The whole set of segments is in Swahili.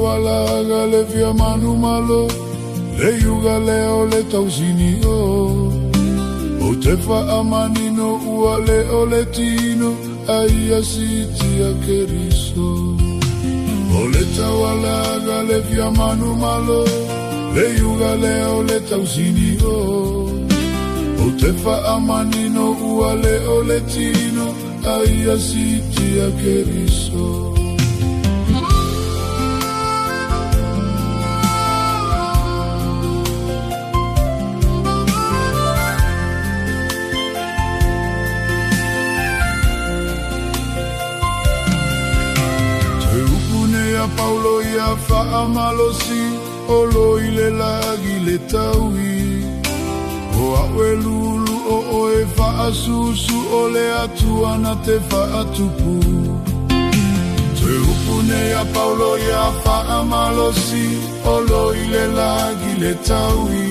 Taualaga le Fia Manumalo, le yuga leo le tausinio. O te whaamanino ua leo le tino, ai a siti a keriso. O le Taualaga le Fia Manumalo, le yuga leo le tausinio. O te whaamanino ua leo le tino, ai a siti a keriso. Paulo ia whaamalosi, olo i le lagi le taui. O awe lulu o oe whaasusu, o le atuana te whaatupu. Te upune ia Paulo ia whaamalosi, olo i le lagi le taui.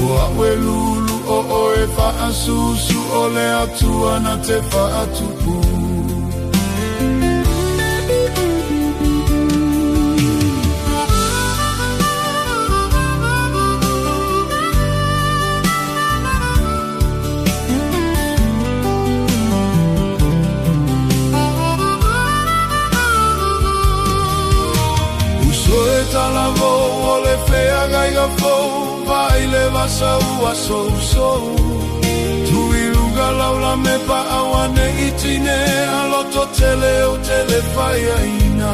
O awe lulu o oe whaasusu, o le atuana te whaatupu. Talavo o le fea gaiga fou, vai le vasa ua sou sou. Tui luga laula me pa awane itine, aloto tele o tele whaia ina.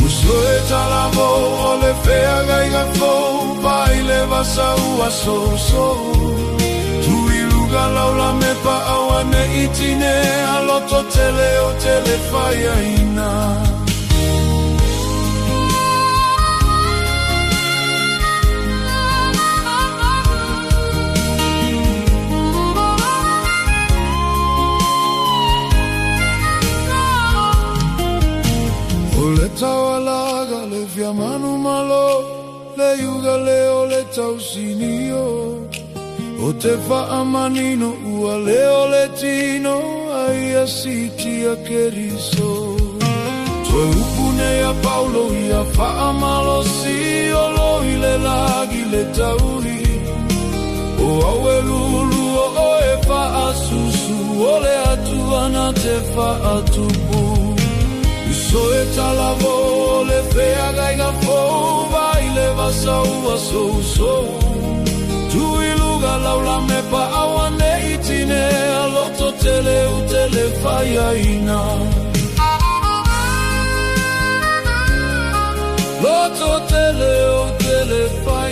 Uso e talavo o le fea gaiga fou, vai le vasa ua sou sou. Tui luga laula me pa awane itine, aloto tele o tele whaia ina. Taualaga le Fia Manumalo, le yuga leo le tausinio. O te whaamanino ua leo le tino, ai a siti a keriso. Tue upune a Paulo ia whaamalosi, olo i le lagi le tauri. O awe lulu o oe whaasusu, o le atuana te whaatupu. So e talavo le fea gaiga fou, vai le vasa ua sou sou. Tui luga laula me pa awane itine, aloto tele u tele whaia ina. Loto tele u tele whaia